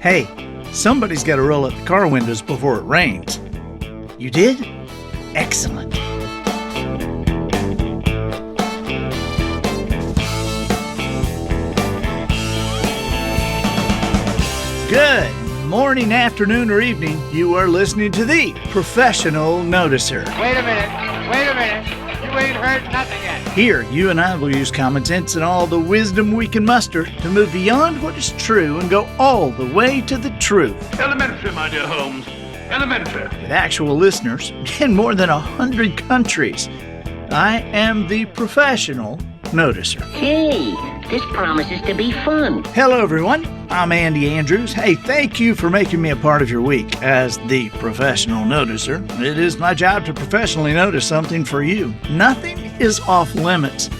Hey, somebody's got to roll up the car windows before it rains. You did? Excellent. Good morning, afternoon, or evening. You are listening to the Professional Noticer. Wait a minute. You ain't heard nothing yet. Here, you and I will use common sense and all the wisdom we can muster to move beyond what is true and go all the way to the truth. Elementary, my dear Holmes. Elementary. With actual listeners in more than 100 countries, I am the Professional Noticer. Hey, this promises to be fun. Hello, everyone. I'm Andy Andrews. Hey, thank you for making me a part of your week as the Professional Noticer. It is my job to professionally notice something for you. Nothing is off limits.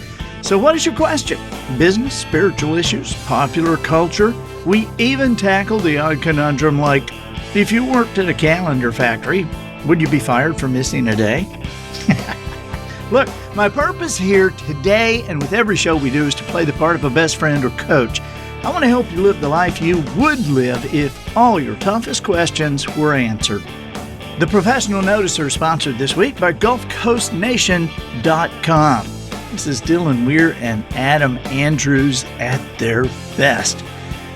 So what is your question? Business, spiritual issues, popular culture? We even tackle the odd conundrum like, if you worked at a calendar factory, would you be fired for missing a day? Look, my purpose here today and with every show we do is to play the part of a best friend or coach. I want to help you live the life you would live if all your toughest questions were answered. The Professional Noticer is sponsored this week by GulfCoastNation.com. This is Dylan Weir and Adam Andrews at their best.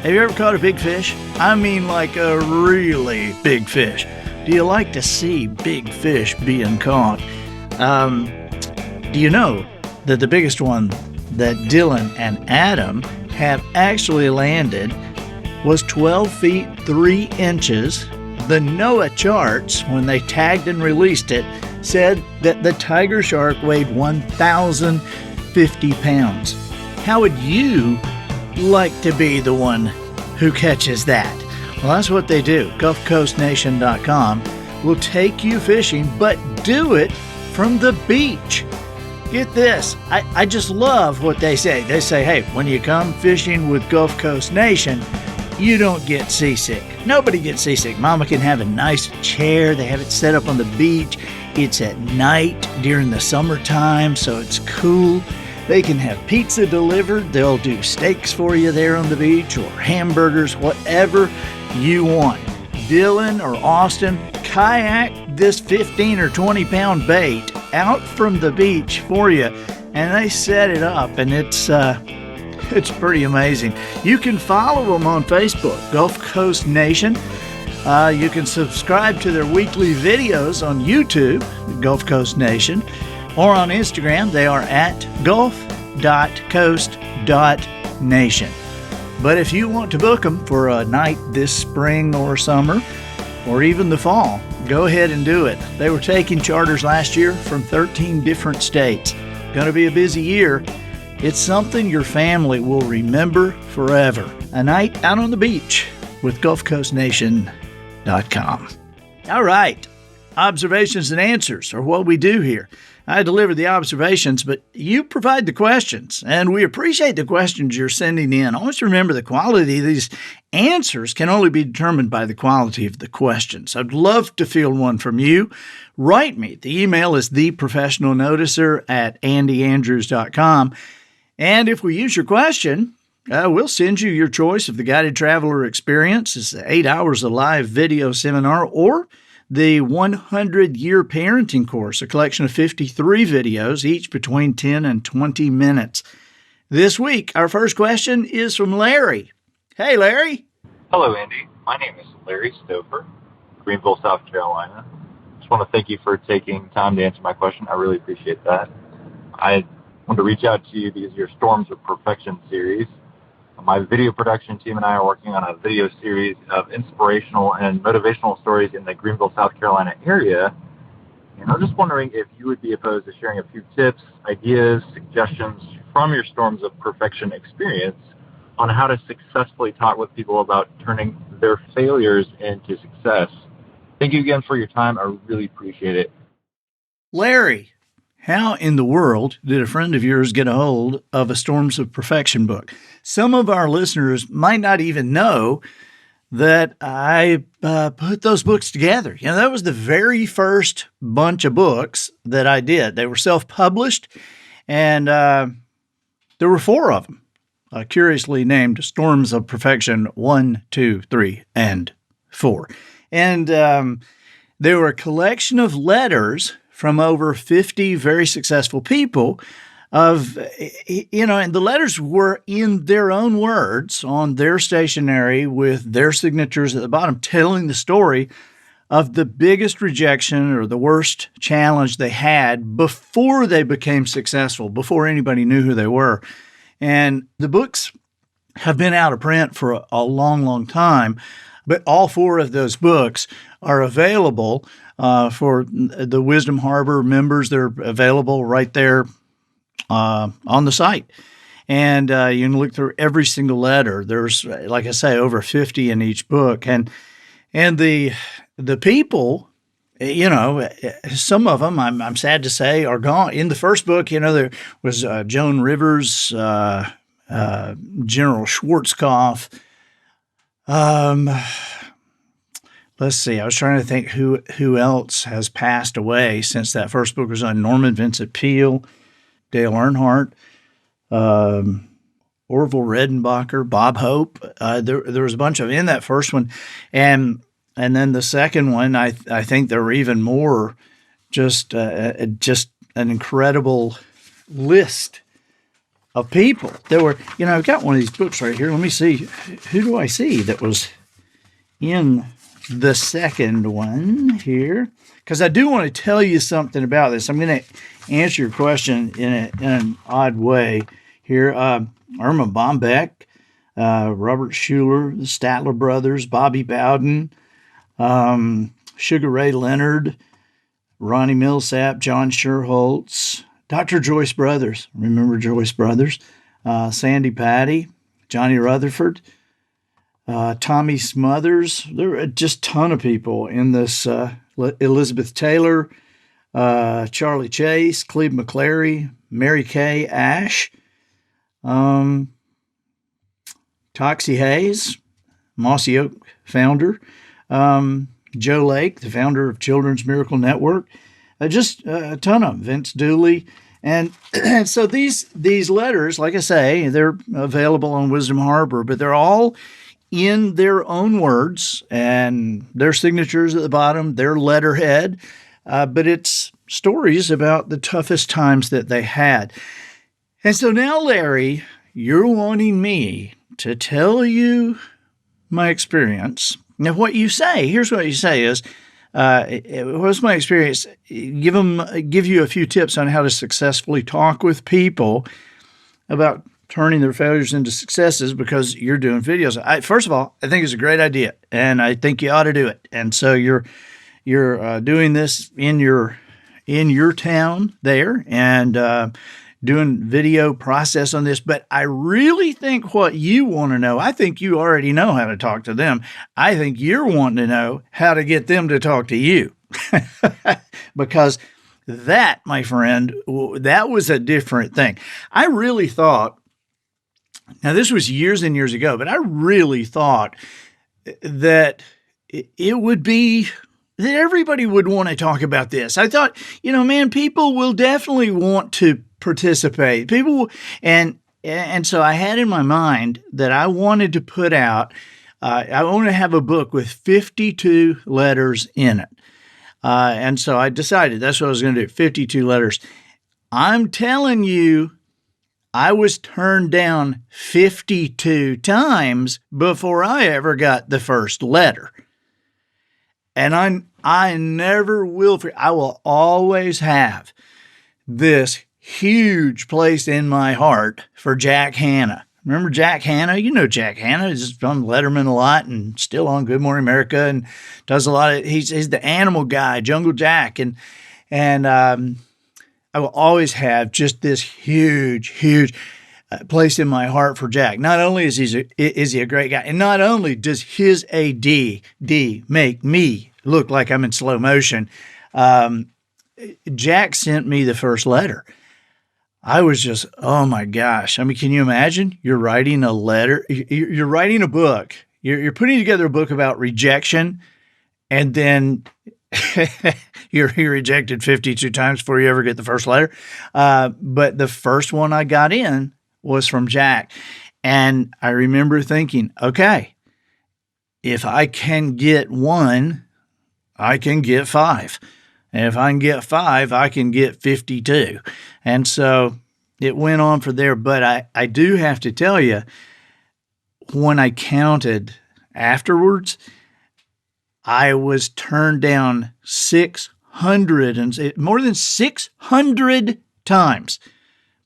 Have you ever caught a big fish? I mean like a really big fish. Do you like to see big fish being caught? Do you know that the biggest one that Dylan and Adam have actually landed was 12 feet 3 inches? The NOAA charts, when they tagged and released it, said that the tiger shark weighed 1,050 pounds. How would you like to be the one who catches that? Well, that's what they do. GulfCoastNation.com will take you fishing, but do it from the beach. Get this, I just love what they say. They say, hey, when you come fishing with Gulf Coast Nation, you don't get seasick. Nobody gets seasick. Mama can have a nice chair. They have it set up on the beach. It's at night during the summertime, so it's cool. They can have pizza delivered. They'll do steaks for you there on the beach or hamburgers, whatever you want. Dylan or Austin, kayak this 15 or 20 pound bait out from the beach for you, and they set it up, and it's pretty amazing. You can follow them on Facebook, Gulf Coast Nation. You can subscribe to their weekly videos on YouTube, Gulf Coast Nation, or on Instagram. They are at gulf.coast.nation. But if you want to book them for a night this spring or summer, or even the fall, go ahead and do it. They were taking charters last year from 13 different states. Going to be a busy year. It's something your family will remember forever. A night out on the beach with GulfCoastNation.com. All right. Observations and answers are what we do here. I deliver the observations, but you provide the questions, and we appreciate the questions you're sending in. Always remember the quality of these answers can only be determined by the quality of the questions. I'd love to field one from you. Write me. The email is theprofessionalnoticer@andyandrews.com. And if we use your question, we'll send you your choice of the Guided Traveler Experience. It's 8 hours of live video seminar, or the 100-Year Parenting Course, a collection of 53 videos, each between 10 and 20 minutes. This week, our first question is from Larry. Hey, Larry. Hello, Andy. My name is Larry Stouffer, Greenville, South Carolina. Just want to thank you for taking time to answer my question. I really appreciate that. I want to reach out to you because of your Storms of Perfection series. My video production team and I are working on a video series of inspirational and motivational stories in the Greenville, South Carolina area. And I'm just wondering if you would be opposed to sharing a few tips, ideas, suggestions from your Storms of Perfection experience on how to successfully talk with people about turning their failures into success. Thank you again for your time. I really appreciate it. Larry, how in the world did a friend of yours get a hold of a Storms of Perfection book? Some of our listeners might not even know that I put those books together. You know, that was the very first bunch of books that I did. They were self-published, and there were 4 of them. curiously named Storms of Perfection 1, 2, 3, and 4. And they were a collection of letters from over 50 very successful people and the letters were in their own words on their stationery with their signatures at the bottom, telling the story of the biggest rejection or the worst challenge they had before they became successful, before anybody knew who they were. And the books have been out of print for a long, long time, but all 4 of those books are available for the Wisdom Harbor members. They're available right there on the site. And you can look through every single letter. There's, like I say, over 50 in each book. And the people, some of them, I'm sad to say, are gone. In the first book, there was Joan Rivers, General Schwarzkopf. Let's see. I was trying to think who else has passed away since that first book was on. Norman Vincent Peale, Dale Earnhardt, Orville Redenbacher, Bob Hope. There was a bunch of in that first one, and then the second one. I think there were even more. Just an incredible list of people. There were. I've got one of these books right here. Let me see. Who do I see that was in the second one here? Because I do want to tell you something about this. I'm going to answer your question in an odd way here. Irma Bombeck, Robert Schuller, the Statler brothers, Bobby Bowden, Sugar Ray Leonard, Ronnie Millsap, John Sherholtz, Dr. Joyce Brothers. Remember Joyce Brothers? Sandy Patty, Johnny Rutherford, Tommy Smothers. There were just a ton of people in this. Elizabeth Taylor, Charlie Chase, Cleve McClary, Mary Kay Ash, Toxie Hayes, Mossy Oak founder, Joe Lake, the founder of Children's Miracle Network, just a ton of them, Vince Dooley. And so these letters, like I say, they're available on Wisdom Harbor, but they're all in their own words and their signatures at the bottom, their letterhead, but it's stories about the toughest times that they had. And so now, Larry, you're wanting me to tell you my experience. Now, what you say, here's what you say is, what's my experience? Give you a few tips on how to successfully talk with people about turning their failures into successes because you're doing videos. First of all, I think it's a great idea, and I think you ought to do it. And so you're doing this in your town there and doing video process on this. But I really think what you want to know, I think you already know how to talk to them. I think you're wanting to know how to get them to talk to you because that, my friend, that was a different thing. I really thought, now, this was years and years ago, but I really thought that it would be that everybody would want to talk about this. I thought, man, people will definitely want to participate. People, and so I had in my mind that I wanted to put out, I want to have a book with 52 letters in it. And so I decided that's what I was going to do, 52 letters. I'm telling you, I was turned down 52 times before I ever got the first letter. And I never will, I will always have this huge place in my heart for Jack Hanna. Remember Jack Hanna? You know Jack Hanna. He's on Letterman a lot and still on Good Morning America and does a lot of, he's the animal guy, Jungle Jack. And I will always have just this huge place in my heart for Jack. Not only is he a great guy, and not only does his AD make me look like I'm in slow motion, Jack sent me the first letter. I was just, oh my gosh. I mean, can you imagine? You're writing a letter, you're writing a book, you're putting together a book about rejection, and then you're rejected 52 times before you ever get the first letter. But the first one I got in was from Jack. And I remember thinking, okay, if I can get 1, I can get 5. And if I can get 5, I can get 52. And so it went on from there. But I do have to tell you, when I counted afterwards, I was turned down 600 and more than 600 times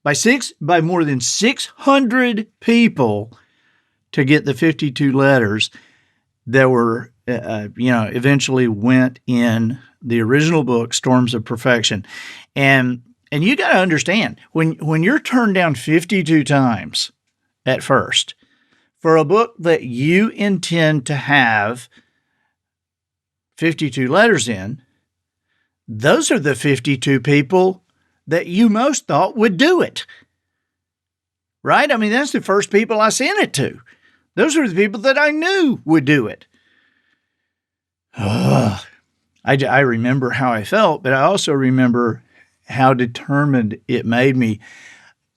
by more than 600 people to get the 52 letters that were, eventually went in the original book, Storms of Perfection. And you got to understand, when you're turned down 52 times at first for a book that you intend to have 52 letters in, those are the 52 people that you most thought would do it. Right? I mean, that's the first people I sent it to. Those are the people that I knew would do it. I remember how I felt, but I also remember how determined it made me,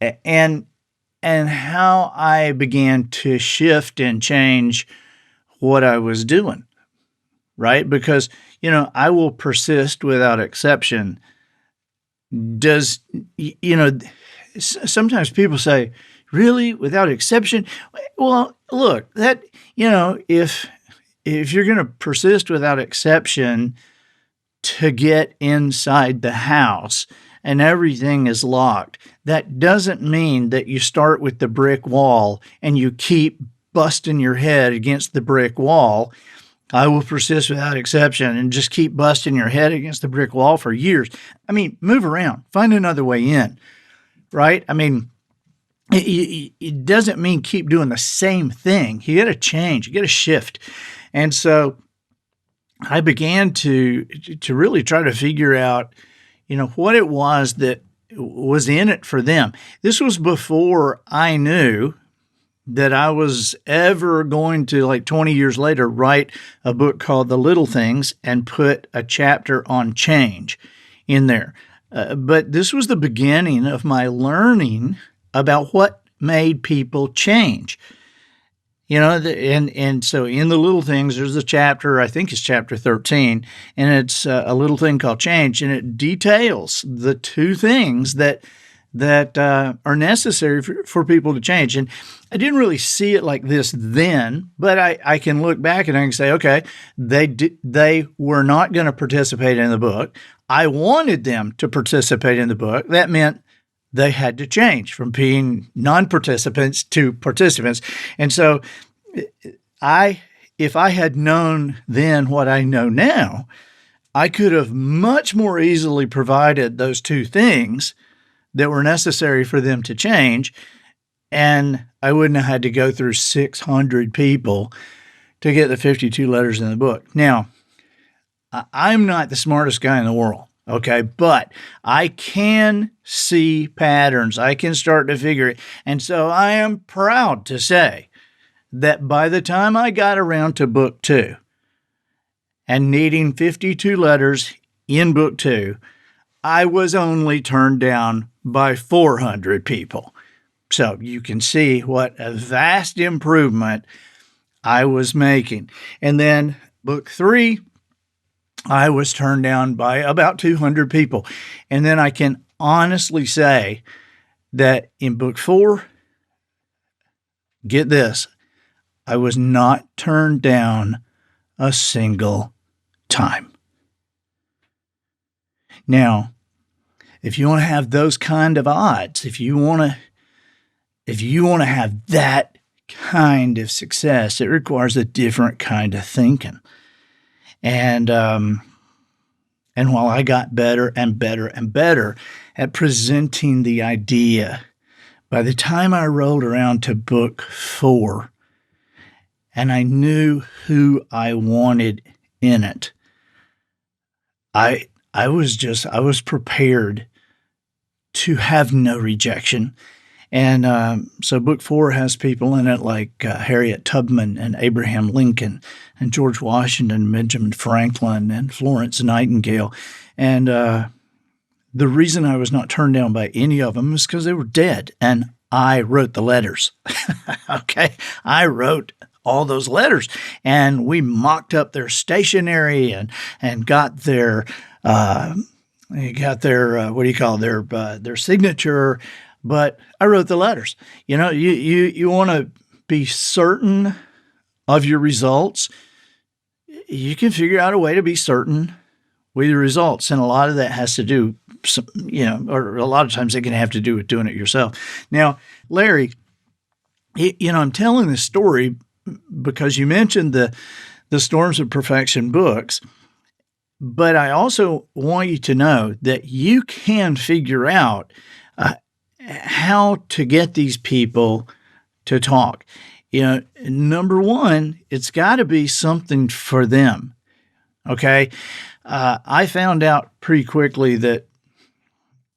and how I began to shift and change what I was doing, right? Because, I will persist without exception. Sometimes people say, really, without exception? Well, look, that, if you're going to persist without exception to get inside the house and everything is locked, that doesn't mean that you start with the brick wall and you keep busting your head against the brick wall. I will persist without exception and just keep busting your head against the brick wall for years. I mean, move around, find another way in, right? I mean, it doesn't mean keep doing the same thing. You got to change, you got to shift. And so I began to really try to figure out, what it was that was in it for them. This was before I knew that I was ever going to, like 20 years later, write a book called The Little Things and put a chapter on change in there. But this was the beginning of my learning about what made people change. And so in The Little Things, there's a chapter, I think it's chapter 13, and it's a little thing called change, and it details the 2 things that are necessary for people to change. And I didn't really see it like this then, but I can look back and I can say, okay, they were not going to participate in the book. I wanted them to participate in the book. That meant they had to change from being non-participants to participants. And so if I had known then what I know now, I could have much more easily provided those 2 things that were necessary for them to change, and I wouldn't have had to go through 600 people to get the 52 letters in the book. Now, I'm not the smartest guy in the world, okay, but I can see patterns. I can start to figure it, and so I am proud to say that by the time I got around to book 2 and needing 52 letters in book 2, I was only turned down by 400 people. So you can see what a vast improvement I was making. And then book 3, I was turned down by about 200 people. And then I can honestly say that in book 4, get this, I was not turned down a single time. Now, if you want to have those kind of odds, if you want to have that kind of success, it requires a different kind of thinking. And while I got better and better and better at presenting the idea, by the time I rolled around to book 4, and I knew who I wanted in it, I was prepared to have no rejection. And so book 4 has people in it like Harriet Tubman and Abraham Lincoln and George Washington, Benjamin Franklin, and Florence Nightingale. And the reason I was not turned down by any of them is because they were dead, and I wrote the letters. Okay. I wrote all those letters, and we mocked up their stationery and got their what do you call their signature. But I wrote the letters. You want to be certain of your results. You can figure out a way to be certain with your results, and a lot of that has to do, or a lot of times it can have to do with doing it yourself. Now, Larry, I'm telling this story because you mentioned the Storms of Perfection books, but I also want you to know that you can figure out how to get these people to talk. Number one, it's got to be something for them. Okay. I found out pretty quickly that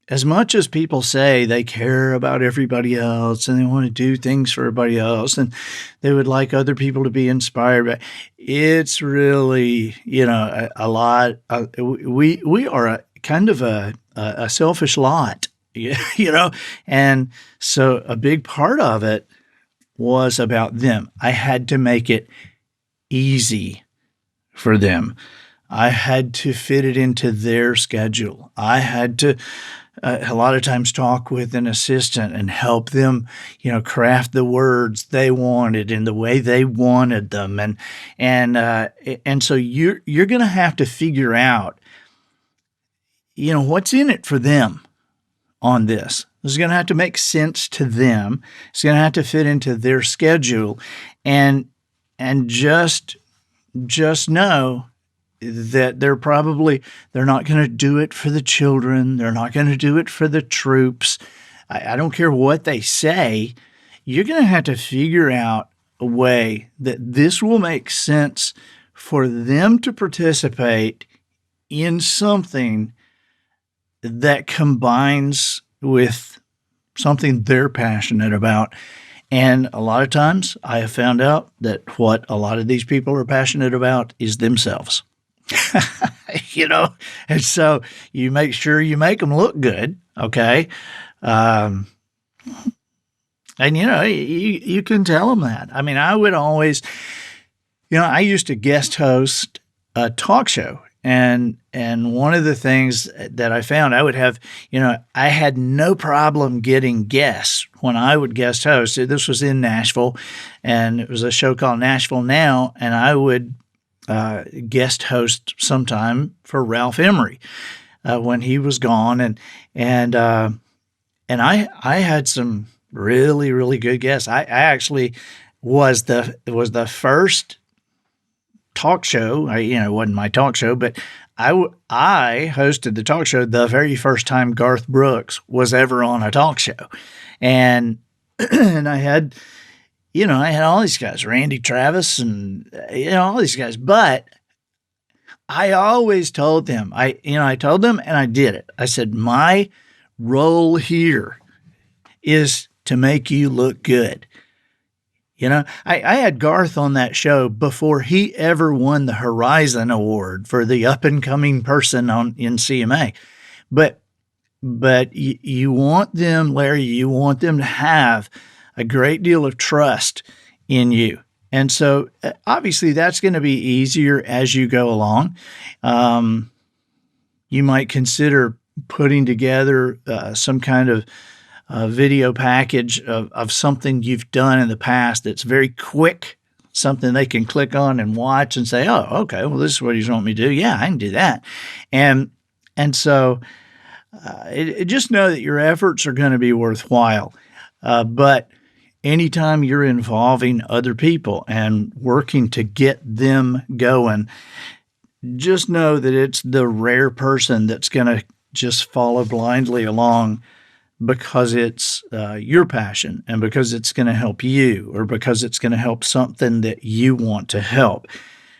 as much as people say they care about everybody else and they want to do things for everybody else and they would like other people to be inspired by, it's really, a lot. We are a kind of a selfish lot, and so a big part of it was about them. I had to make it easy for them. I had to fit it into their schedule. I had to a lot of times talk with an assistant and help them, craft the words they wanted in the way they wanted them. And so you're going to have to figure out, what's in it for them on this. This is going to have to make sense to them. It's going to have to fit into their schedule, and just know that they're not going to do it for the children. They're not going to do it for the troops. I don't care what they say. You're going to have to figure out a way that this will make sense for them to participate in something that combines with something they're passionate about. And a lot of times I have found out that what a lot of these people are passionate about is themselves. And so you make sure you make them look good. Okay. And you can tell them that. I mean, I would always, I used to guest host a talk show, and one of the things that I found, I would have, I had no problem getting guests when I would guest host. This was in Nashville, and it was a show called Nashville Now, and I would guest host sometime for Ralph Emery when he was gone, and I had some really, really good guests. I actually was the first talk show. It wasn't my talk show, but I hosted the talk show the very first time Garth Brooks was ever on a talk show, and I had all these guys, Randy Travis, and all these guys. But I always told them, I told them, and I did it. I said, my role here is to make you look good. I had Garth on that show before he ever won the Horizon Award for the up and coming person in CMA. But you want them, Larry, you want them to have a great deal of trust in you. And so obviously that's going to be easier as you go along. You might consider putting together some kind of video package of something you've done in the past that's very quick, something they can click on and watch and say, oh, okay, well, this is what you want me to do. Yeah, I can do that. And so just know that your efforts are going to be worthwhile. But anytime you're involving other people and working to get them going, just know that it's the rare person that's going to just follow blindly along because it's your passion and because it's going to help you or because it's going to help something that you want to help.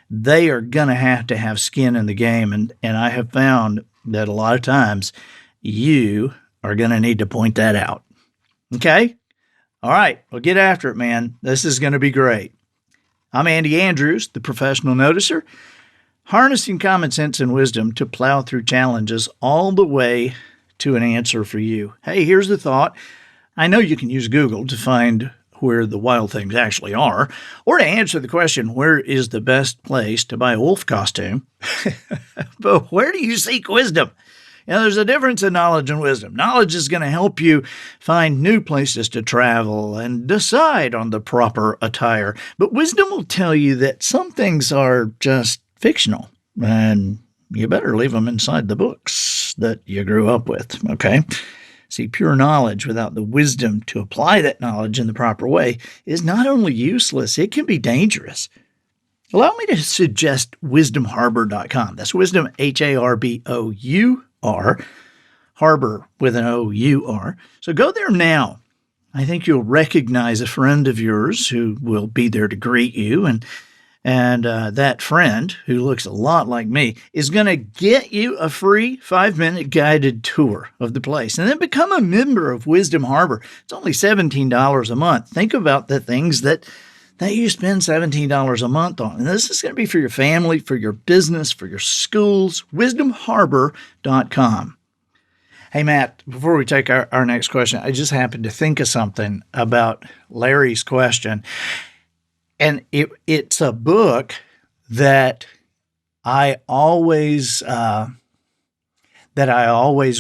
They are going to have skin in the game. And I have found that a lot of times you are going to need to point that out. Okay? All right. Well, get after it, man. This is going to be great. I'm Andy Andrews, the professional noticer, harnessing common sense and wisdom to plow through challenges all the way to an answer for you. Hey, here's the thought. I know you can use Google to find where the wild things actually are, or to answer the question, where is the best place to buy a wolf costume? But where do you seek wisdom? There's a difference in knowledge and wisdom. Knowledge is going to help you find new places to travel and decide on the proper attire. But wisdom will tell you that some things are just fictional, and you better leave them inside the books that you grew up with, okay? See, pure knowledge without the wisdom to apply that knowledge in the proper way is not only useless, it can be dangerous. Allow me to suggest wisdomharbor.com. That's wisdom, Harbor, harbor with an O-U-R. So go there now. I think you'll recognize a friend of yours who will be there to greet you, and that friend, who looks a lot like me, is going to get you a free 5-minute guided tour of the place. And then become a member of Wisdom Harbor. It's only $17 a month. Think about the things that you spend $17 a month on. And this is going to be for your family, for your business, for your schools. Wisdomharbor.com. Hey, Matt, before we take our next question, I just happened to think of something about Larry's question. And it's a book that I always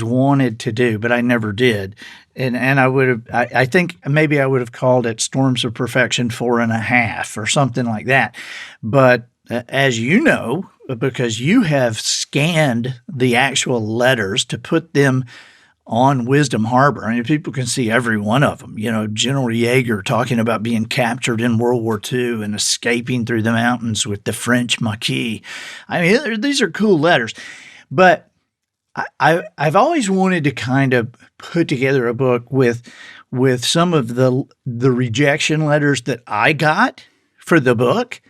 wanted to do, but I never did. And I think maybe I would have called it Storms of Perfection 4.5 or something like that. But as you know, because you have scanned the actual letters to put them on Wisdom Harbor. I mean, people can see every one of them. General Yeager talking about being captured in World War II and escaping through the mountains with the French Maquis. I mean, these are cool letters. But I've always wanted to kind of put together a book with some of the rejection letters that I got for the book.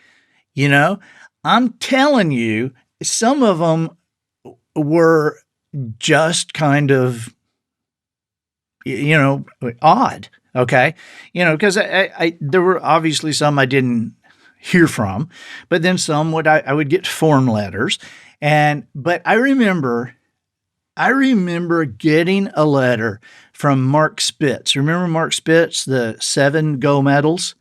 I'm telling you, some of them were just kind of odd. Okay. Because there were obviously some I didn't hear from, but then some I would get form letters. But I remember getting a letter from Mark Spitz. Remember Mark Spitz, the 7 gold medals?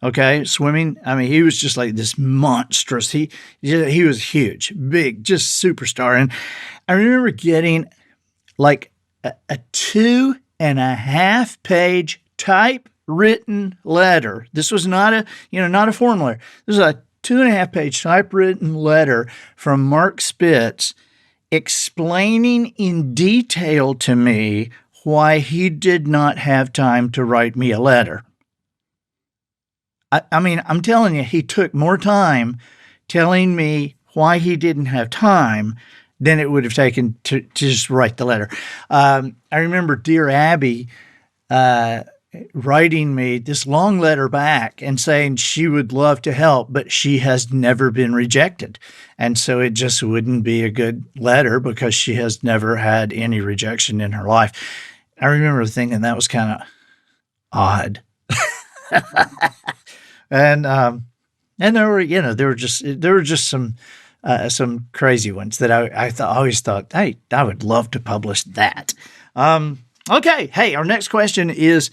Okay. Swimming. I mean, he was just like this monstrous. He was huge, big, just superstar. And I remember getting like a 2.5-page typewritten letter. This was not a form letter. This was a 2.5-page typewritten letter from Mark Spitz explaining in detail to me why he did not have time to write me a letter. I mean, I'm telling you, he took more time telling me why he didn't have time than it would have taken to just write the letter. I remember Dear Abby writing me this long letter back and saying she would love to help, but she has never been rejected. And so it just wouldn't be a good letter because she has never had any rejection in her life. I remember thinking that was kind of odd. And there were just some crazy ones that I always thought, hey, I would love to publish that. Okay. Hey, our next question is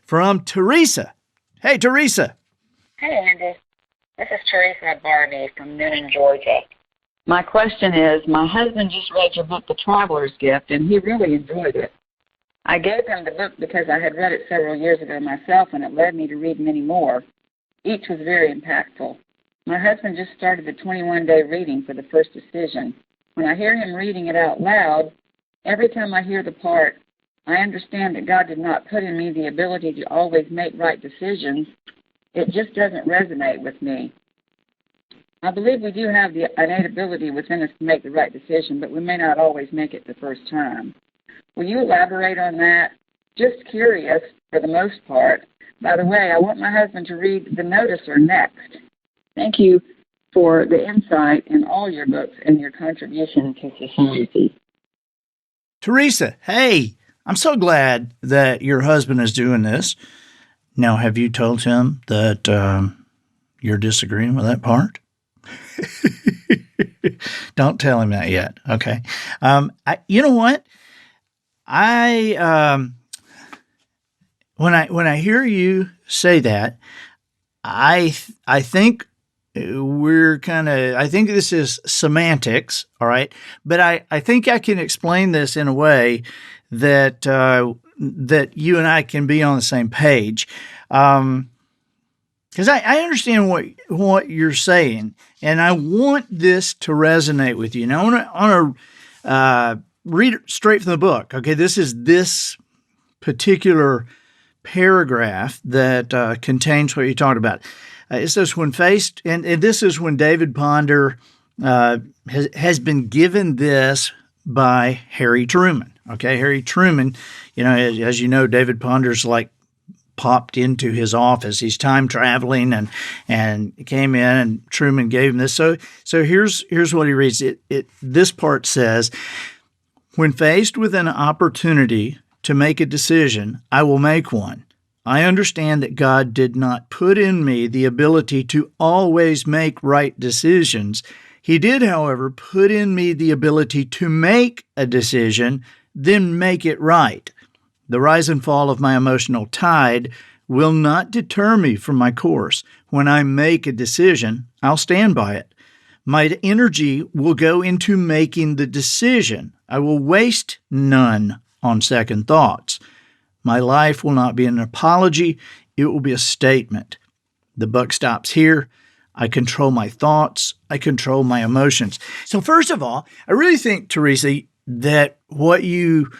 from Teresa. Hey, Teresa. Hey, Andy. This is Teresa Barney from Noonan, Georgia. My question is, my husband just read your book, The Traveler's Gift, and he really enjoyed it. I gave him the book because I had read it several years ago myself, and it led me to read many more. Each was very impactful. My husband just started the 21-day reading for the first decision. When I hear him reading it out loud, every time I hear the part, I understand that God did not put in me the ability to always make right decisions. It just doesn't resonate with me. I believe we do have the innate ability within us to make the right decision, but we may not always make it the first time. Will you elaborate on that? Just curious, for the most part. By the way, I want my husband to read The Noticer next. Thank you for the insight in all your books and your contribution to society. Teresa, hey, I'm so glad that your husband is doing this. Now, have you told him that you're disagreeing with that part? Don't tell him that yet, okay? You know what? when I hear you say that, I think I think this is semantics, all right? But I think I can explain this in a way that that you and I can be on the same page. Because I understand what you're saying, and I want this to resonate with you. Now, I want to read it straight from the book. Okay, this is this particular paragraph that contains what you talked about. It says, when faced, and this is when David Ponder has been given this by Harry Truman. Okay, Harry Truman, as you know, David Ponder's like popped into his office. He's time traveling and came in, and Truman gave him this. So here's what he reads. This part says, when faced with an opportunity to make a decision, I will make one. I understand that God did not put in me the ability to always make right decisions. He did, however, put in me the ability to make a decision, then make it right. The rise and fall of my emotional tide will not deter me from my course. When I make a decision, I'll stand by it. My energy will go into making the decision. I will waste none on second thoughts. My life will not be an apology. It will be a statement. The buck stops here. I control my thoughts. I control my emotions. So first of all, I really think, Teresa, that what you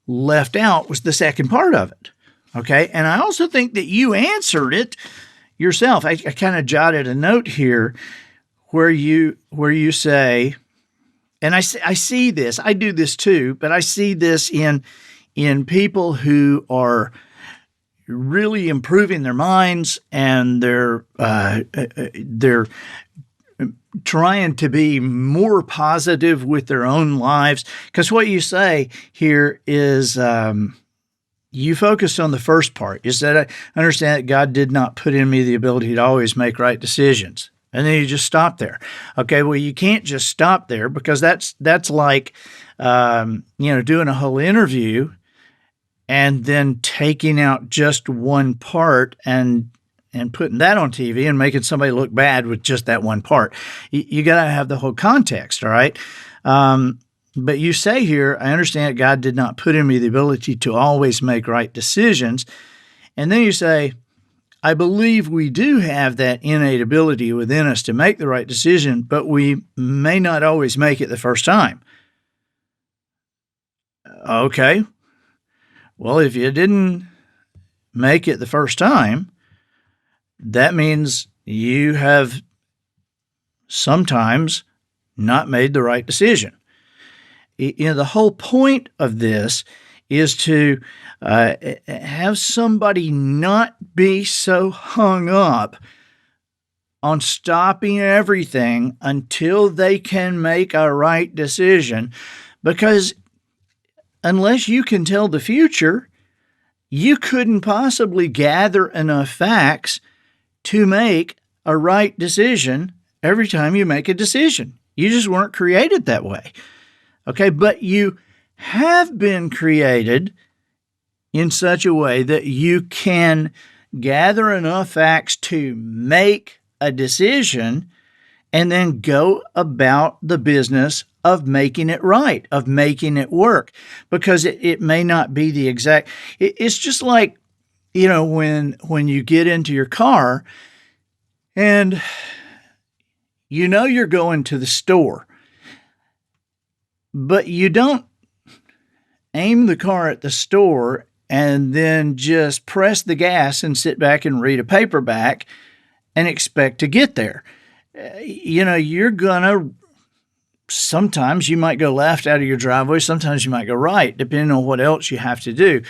left out was the second part of it. Okay. And I also think that you answered it yourself. I kind of jotted a note here where you say, and I see this, I do this too, but I see this in people who are really improving their minds, and they're trying to be more positive with their own lives. Because what you say here is you focused on the first part. You said, I understand that God did not put in me the ability to always make right decisions. And then you just stop there. Okay, well, you can't just stop there, because that's like, doing a whole interview and then taking out just one part and putting that on TV and making somebody look bad with just that one part. You got to have the whole context, all right? But you say here, I understand that God did not put in me the ability to always make right decisions. And then you say, I believe we do have that innate ability within us to make the right decision, but we may not always make it the first time. Okay. Well, if you didn't make it the first time, that means you have sometimes not made the right decision. The whole point of this is to have somebody not be so hung up on stopping everything until they can make a right decision, because unless you can tell the future, you couldn't possibly gather enough facts to make a right decision every time you make a decision. You just weren't created that way. Okay, but you have been created in such a way that you can gather enough facts to make a decision and then go about the business of making it right, of making it work, because it may not be the exact. It's just like, when you get into your car and you're going to the store, but you don't aim the car at the store and then just press the gas and sit back and read a paperback and expect to get there. You're going to, sometimes you might go left out of your driveway, sometimes you might go right, depending on what else you have to do.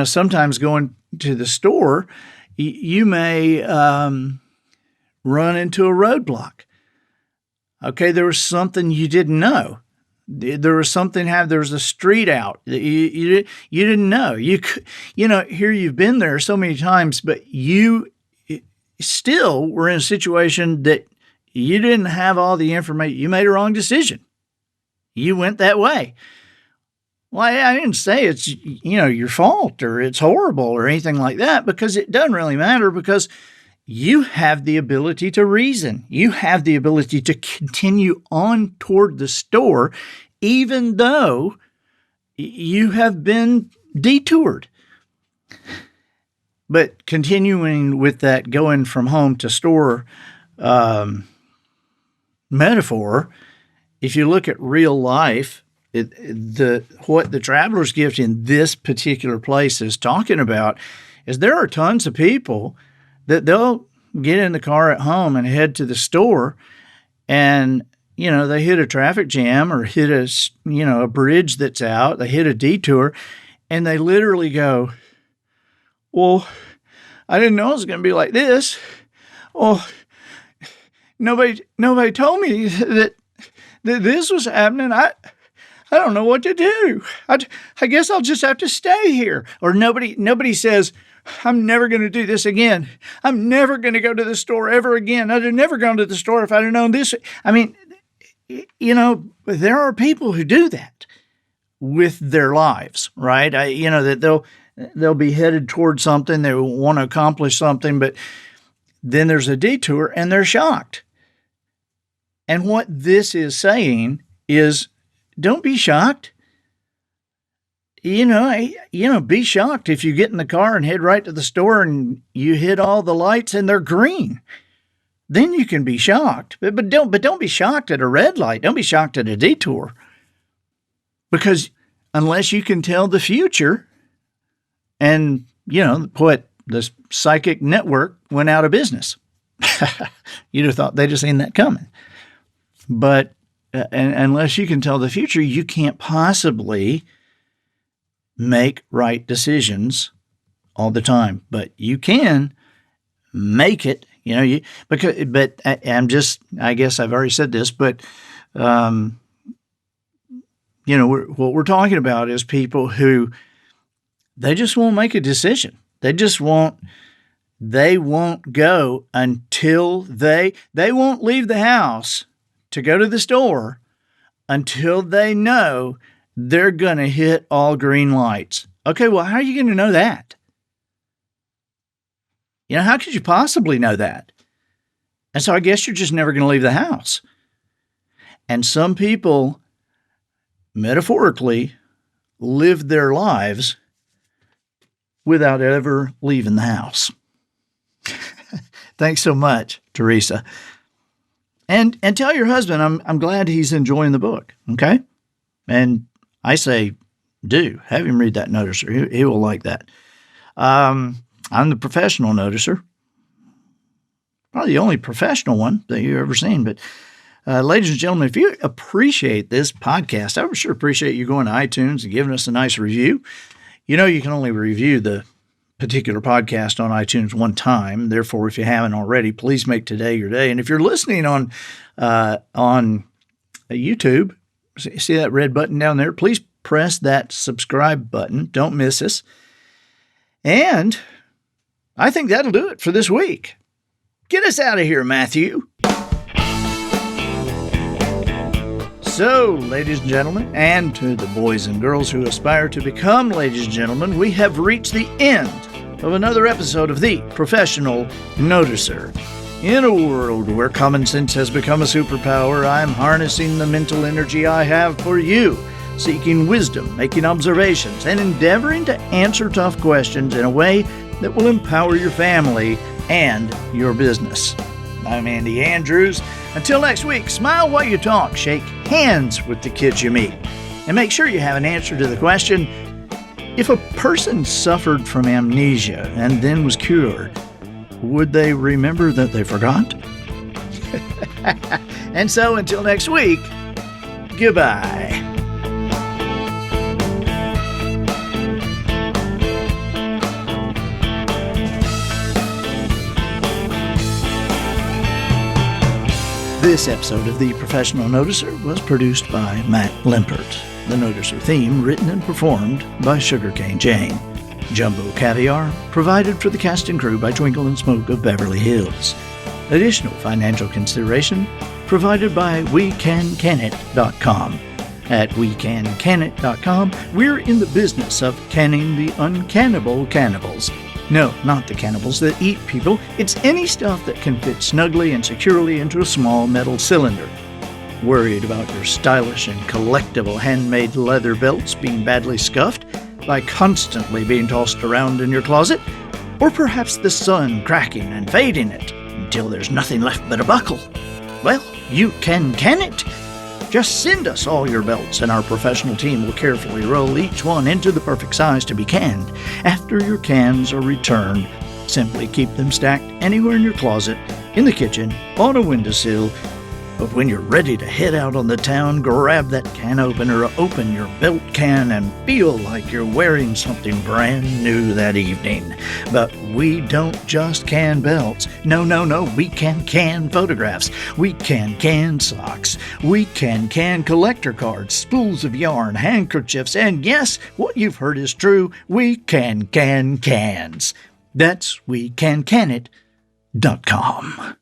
Sometimes going to the store, you may run into a roadblock. Okay, there was something you didn't know. There was something there was a street out that you didn't know. Here you've been there so many times, but you still were in a situation that you didn't have all the information. You made a wrong decision. You went that way. Well, I didn't say it's, your fault or it's horrible or anything like that, because it doesn't really matter, because you have the ability to reason. You have the ability to continue on toward the store, even though you have been detoured. But continuing with that going from home to store metaphor, if you look at real life, what the traveler's gift in this particular place is talking about is there are tons of people that they'll get in the car at home and head to the store, and they hit a traffic jam or hit a bridge that's out, they hit a detour, and they literally go, well, I didn't know it was going to be like this. Well, nobody told me that this was happening. I don't know what to do. I guess I'll just have to stay here. Or nobody says, I'm never going to do this again. I'm never going to go to the store ever again. I'd have never gone to the store if I'd have known this. I mean, there are people who do that with their lives, right? That they'll be headed towards something. They want to accomplish something, but then there's a detour and they're shocked. And what this is saying is, don't be shocked. Be shocked if you get in the car and head right to the store and you hit all the lights and they're green. Then you can be shocked. But don't be shocked at a red light. Don't be shocked at a detour. Because unless you can tell the future, and the psychic network went out of business. You'd have thought they'd have seen that coming. But unless you can tell the future, you can't possibly make right decisions all the time. But you can make it, I guess I've already said this, but, what we're talking about is people who, they just won't make a decision. They won't go until they won't leave the house to go to the store until they know they're going to hit all green lights. Okay, well, how are you going to know that? How could you possibly know that? And so I guess you're just never going to leave the house. And some people, metaphorically, live their lives without ever leaving the house. Thanks so much, Teresa. And tell your husband I'm glad he's enjoying the book, okay? And I say, do. Have him read that noticer. He will like that. I'm the professional noticer. Probably the only professional one that you've ever seen. But ladies and gentlemen, if you appreciate this podcast, I would sure appreciate you going to iTunes and giving us a nice review. You can only review the particular podcast on iTunes one time. Therefore, if you haven't already, please make today your day. And if you're listening on YouTube, see that red button down there? Please press that subscribe button. Don't miss us. And I think that'll do it for this week. Get us out of here, Matthew. So, ladies and gentlemen, and to the boys and girls who aspire to become ladies and gentlemen, we have reached the end of another episode of The Professional Noticer. In a world where common sense has become a superpower, I'm harnessing the mental energy I have for you, seeking wisdom, making observations, and endeavoring to answer tough questions in a way that will empower your family and your business. I'm Andy Andrews. Until next week, smile while you talk, shake hands with the kids you meet, and make sure you have an answer to the question, if a person suffered from amnesia and then was cured, would they remember that they forgot? And so until next week, goodbye. This episode of The Professional Noticer was produced by Matt Limpert. The Noticer theme written and performed by Sugarcane Jane. Jumbo Caviar provided for the cast and crew by Twinkle and Smoke of Beverly Hills. Additional financial consideration provided by WeCanCanIt.com. At WeCanCanIt.com, we're in the business of canning the uncannibal cannibals. No, not the cannibals that eat people. It's any stuff that can fit snugly and securely into a small metal cylinder. Worried about your stylish and collectible handmade leather belts being badly scuffed by constantly being tossed around in your closet? Or perhaps the sun cracking and fading it until there's nothing left but a buckle? Well, you can it! Just send us all your belts and our professional team will carefully roll each one into the perfect size to be canned. After your cans are returned, simply keep them stacked anywhere in your closet, in the kitchen, on a windowsill. But when you're ready to head out on the town, grab that can opener, open your belt can, and feel like you're wearing something brand new that evening. But we don't just can belts. No, we can photographs. We can socks. We can collector cards, spools of yarn, handkerchiefs, and yes, what you've heard is true, we can cans. That's WeCanCanIt.com.